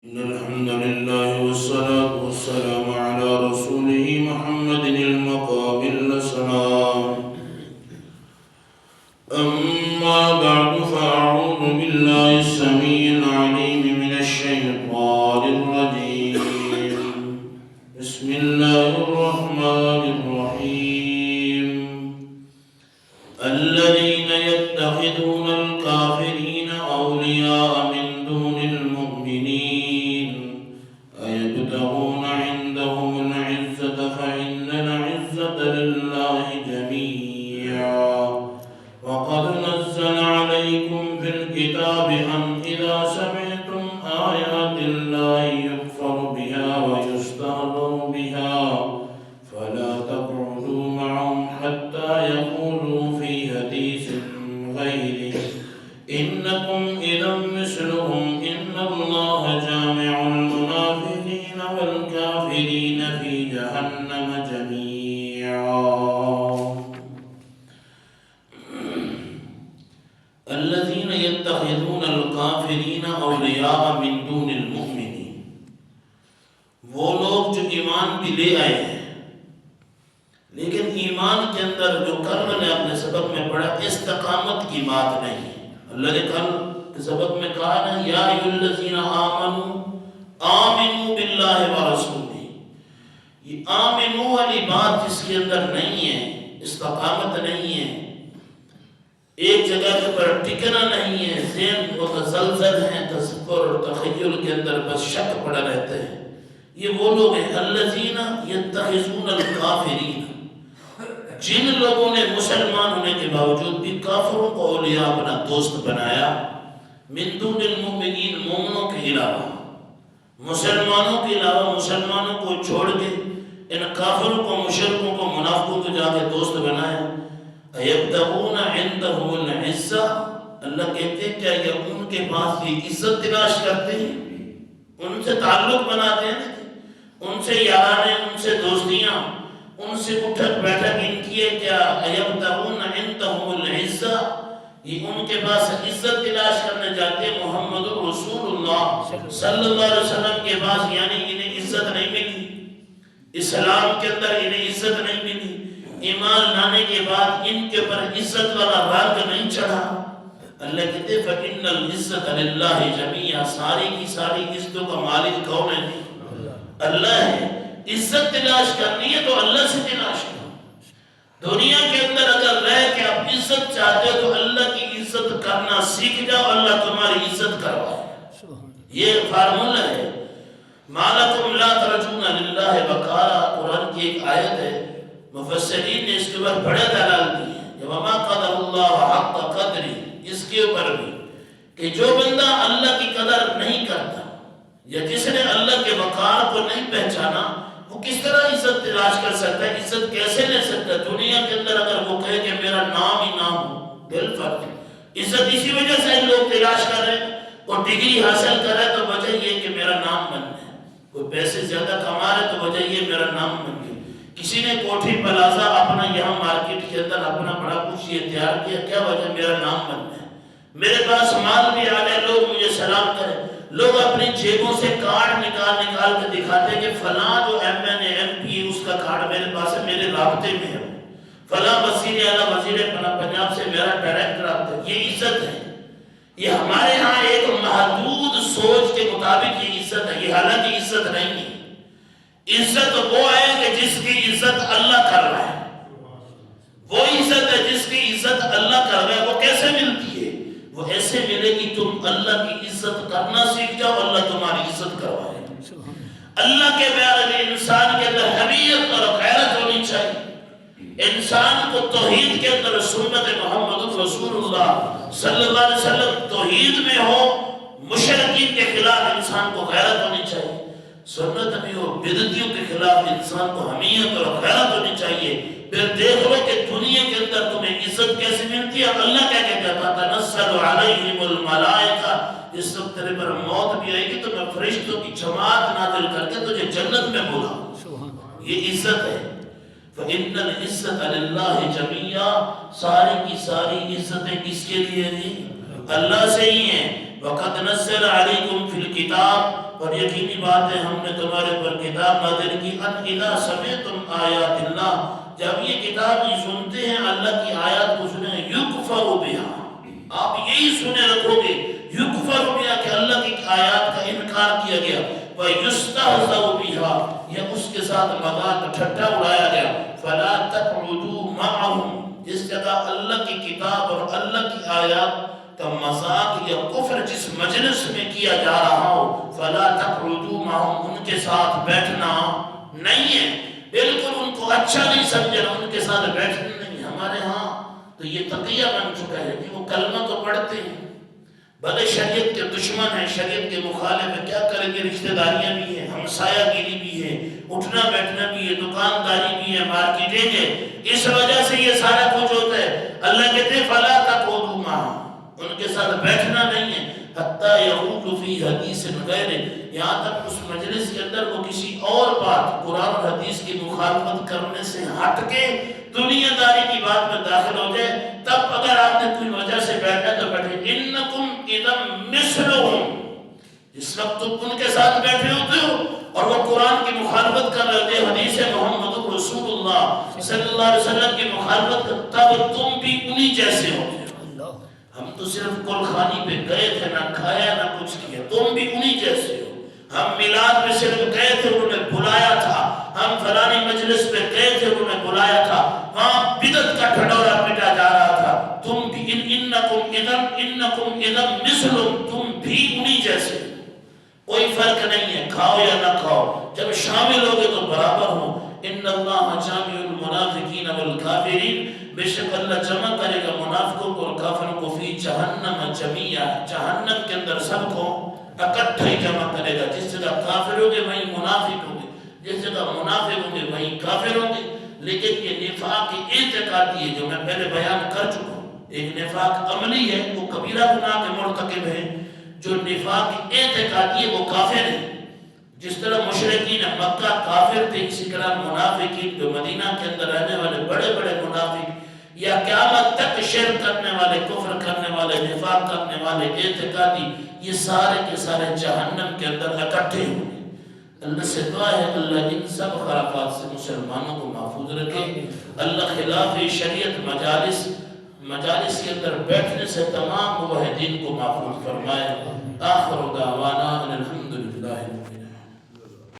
إن الحمد لله والصلاة والسلام على رسوله محمد المقام الأسرى. أما بعد فأعوذ بالله السميع العليم من الشيطان الرجيم. بسم الله الرحمن الرحيم. الذين يتخذون الكافرين أولياء من دون المؤمنين أيبتغون عندهم العزة فإن العزة لله جميعا. وقد نزل عليكم في الكتاب أن إذا سمعتم آيات الله يكفر بها ويستهزأ بها فلا تقعدوا معهم حتى يقولوا في حديث غيره إنكم إذا مثلهم إن الله جامع المنافقين والكافرين في جهنم جميعا. الذين يتخذون الكافرين أولياء من دون المؤمنين. وہ لوگ جو ایمان بھی لے آئے ہیں لیکن ایمان کے اندر جو کل نے اپنے سبق میں پڑھا استقامت کی بات نہیں. اللہ نے کل کے سبق میں کہا نا یا ایھا الذین آمنوا آمنوا باللہ ورسولہ. یہ آمنوا والی بات جس کے اندر نہیں ہے، استقامت نہیں ہے، ایک جگہ کے پر ٹکنا نہیں ہے، ذہن متزلزل ہیں، تصور اور تخیل کے اندر بس شک پڑا رہتے ہیں. یہ وہ لوگ ہیں الذین یتخذون الکافرین، جن لوگوں نے مسلمان ہونے کے باوجود بھی کافروں کو اولیاء اپنا دوست بنایا. من دون المؤمنین، مومنوں کے علاوہ، مسلمانوں کے علاوہ، مسلمانوں کو چھوڑ کے ان کافروں کو، مشرکوں کو، منافقوں کو جا کے دوست بنایا. ایبتغون عندهم العزہ، اللہ کہتے ہیں کیا یہ ان کے پاس یہ عزت تلاش کرتے ہیں، ان سے تعلق بناتے ہیں، ان سے یارانیں، ان سے دوستیاں، ان سے اٹھک بیٹھک ان کی ہے. کیا ایبتغون عندهم العزہ، یہ ان کے پاس عزت تلاش کرنے جاتے ہیں محمد رسول اللہ صلی اللہ علیہ وسلم کے پاس، یعنی انہیں عزت نہیں ملی، اسلام کے اندر انہیں عزت نہیں ملی، ایمان لانے کے بعد ان کے پر عزت والا رنگ نہیں چڑھا. اللہ کہتے ہیں فَإِنَّ الْعِزَّةَ لِلَّهِ جَمِيعًا، ساری کی ساری عزتوں کا مالک کون ہے؟ اللہ ہے. عزت تلاش کرنی ہے تو اللہ سے تلاش کرو. دنیا کے اندر اگر رہ کے آپ عزت چاہتے ہو تو اللہ کی عزت کرنا سیکھ جاؤ، اللہ تمہاری عزت کروائے. یہ فارمولہ ہے. مَا لَكُمْ لَا تَرْجُونَ لِلَّهِ وَقَارًا، قرآن کی ایک آیت ہے، مفسرین نے اس کے اوپر بڑے دلال دی ہیں. وَمَا قَدَرَ اللَّهُ حَقَّ قَدْرِهِ، اس کے اوپر بھی کہ جو بندہ اللہ کی قدر نہیں کرتا یا جس نے اللہ کے وقار کو نہیں پہچانا وہ کس طرح عزت تلاش کر سکتا ہے، عزت کیسے لے سکتا ہے. دنیا کے اندر اگر وہ کہے کہ میرا نام ہی نہ ہو، بالفرض عزت اسی وجہ سے لوگ تلاش کر رہے ہیں. وہ ڈگری حاصل کر رہا ہے تو وجہ یہ کہ میرا نام بننا ہے، کوئی پیسے زیادہ کما رہے تو وجہ یہ میرا نام بن گیا. کسی نے کوٹھی پلازا اپنا یہاں مارکیٹ کے اندر اپنا بڑا کچھ یہ تیار کیا، کیا وجہ؟ میرا نام بننا ہے، میرے پاس مال بھی آ رہے، لوگ مجھے سلام کریں. لوگ اپنی جیبوں سے کارڈ نکال کے دکھاتے ہیں کہ فلاں جو M N A M P اس کا کارڈ میرے پاس ہے، میرے رابطے میں ہے، فلاں وزیر اعلیٰ وزیر پنجاب سے میرا ڈائریکٹ رابطہ ہے. یہ عزت ہے. یہ ہمارے ہاں ایک محدود سوچ کے مطابق یہ عزت ہے. یہ حالانکہ عزت نہیں ہے. عزت وہ ہے کہ جس کی عزت اللہ کر رہا ہے، وہ عزت ہے جس کی عزت اللہ کر رہا ہے. وہ کیسے ملتی ہے؟ وہ ایسے ملے گی تم اللہ کی عزت کرنا سیکھ جاؤ، اللہ تمہاری عزت کروائے. اللہ کے بارے میں انسان کے اندر حمیت اور غیرت ہونی چاہیے. انسان کو توحید کے اندر سنت محمد رسول اللہ صلی اللہ علیہ وسلم توحید میں ہو، مشرکین کے خلاف انسان کو غیرت ہونی چاہیے. سنت میں ہو، بدعتیوں کے خلاف انسان کو حمیت اور غیرت ہونی چاہیے. پھر دیکھ لو کہ دنیا کے اندر تمہیں عزت کیسے ملتی ہے. اللہ کیا کہتا تھا؟ تنزل علیہم الملائکہ، جس وقت تیرے پر موت بھی آئے گی تو میں فرشتوں کی جماعت نازل کر کے تجھے جنت میں بلاؤں. یہ عزت ہے. فَإِنَّ الْعِزَّةَ لِلَّهِ جَمِيعًا، ساری کی ساری عزتیں کس کے لیے ہیں؟ اللہ سے ہی ہیں. وَقَدْ نَزَّلَ عَلَيْكُمْ فِي الْكِتَابِ، اور یقینی بات ہے ہم نے تمہارے پر کتاب نازل کی ان اذا سمعتم آیات اللہ، جب یہ کتاب یہ سنتے ہیں اللہ کی آیات کو سنیں، یکفر بہا، آپ یہی سنے رکھو گے، یکفر بہا کہ اللہ کی آیات کا انکار کیا گیا، وَيُسْتَهْزَوْ بِهَا، یا اس کے ساتھ مذاق ٹھٹھا اڑایا گیا، فَلَا تَقْعُدُوا مَعَهُمْ، جس جگہ اللہ کی کتاب اور اللہ کی آیات کا مذاق یا کفر جس مجلس میں کیا جا رہا ہو، فَلَا تَقْعُدُوا مَعَهُمْ، ان کے ساتھ بیٹھنا نہیں ہے، بالکل ان کو اچھا نہیں سمجھنا، ان کے ساتھ بیٹھنا نہیں۔ ہمارے ہاں تو یہ تقیہ بن چکا ہے کہ وہ کلمہ تو پڑھتے ہیں، بھلے شریعت کے دشمن ہیں، شریعت کے مخالف ہیں، کیا کریں گے، رشتہ داریاں بھی ہیں، ہمسایہ گیری بھی ہے، اٹھنا بیٹھنا بھی ہے، دکانداری بھی ہے، مارکیٹنگ ہے، اس وجہ سے یہ سارا کچھ ہوتا ہے۔ اللہ کہتے ہیں فَلَا تَقْعُدُوا مَعَهُمْ، ان کے ساتھ بیٹھنا نہیں ہے، حَتَّى يَخُوضُوا فِي حَدِيثٍ غَيْرِهِ، یہاں تک اس مجلس کے اندر وہ کسی اور بات قرآن اور حدیث کی مخالفت کرنے سے ہٹ کے دنیا داری کی بات میں داخل ہو جائے، تب اگر آپ نے کوئی وجہ سے بیٹھا تو بیٹھے۔ اِنَّكُمْ اِذًا مِثْلُهُمْ، جس وقت تم ان کے ساتھ بیٹھے ہوتے ہو اور وہ قرآن کی مخالفت کر رہے ہوتے، حدیث محمد رسول اللہ صلی اللہ علیہ وسلم کی مخالفت، تب تم بھی انہی جیسے ہوتے ہو۔ ہم تو صرف کل خانی پہ گئے تھے، نہ کھایا نہ کچھ کیا، تم بھی انہی جیسے ہو۔ ہم میلاد میں صرف گئے تھے، انہوں نے بلایا تھا، ہم فلانی مجلس پہ گئے تھے، انہوں نے بلایا تھا، وہاں بدعت کا ڈھڈورا پیٹا جا رہا تھا، تم بھی انکم اذا مثلہم، تم بھی انہی جیسے، کوئی فرق نہیں ہے، کھاؤ یا نہ کھاؤ، جب شامل ہوگے تو برابر ہو۔ ان اللہ جامع المنافقین والکافرین، بے شک اللہ جمع کرے گا منافقوں کو اور کافروں کو فی جہنم جمیعا، جہنم کے اندر سب کو اکٹھا ہی جمع کرے گا، جس جگہ کافر ہوں گے وہیں منافق ہوں گے، جس جگہ منافق ہوں گے وہیں کافر ہوں گے۔ لیکن یہ نفاق اعتقادی ہے جو میں پہلے بیان کر چکا ہوں، ایک نفاق عملی ہے، وہ کبیرہ گناہ کے مرتکب ہیں، جو نفاق اعتقادی ہے وہ کافر ہے۔ جس طرح مشرکین مکہ کافر تھے، اسی طرح منافقین جو مدینہ کے اندر رہنے والے بڑے بڑے منافق یا قیامت تک شرک کرنے والے، کفر کرنے والے، نفاق کرنے والے، اعتقادی، یہ سارے کے سارے جہنم کے اندر اکٹھے ہوں گے۔ اللہ سے دعا ہے اللہ ان سب خرافات سے مسلمانوں کو محفوظ رکھے، اللہ خلاف شریعت مجالس کے اندر بیٹھنے سے تمام موحدین کو محفوظ فرمائے۔ آخر دعوانا ان الحمدللہ۔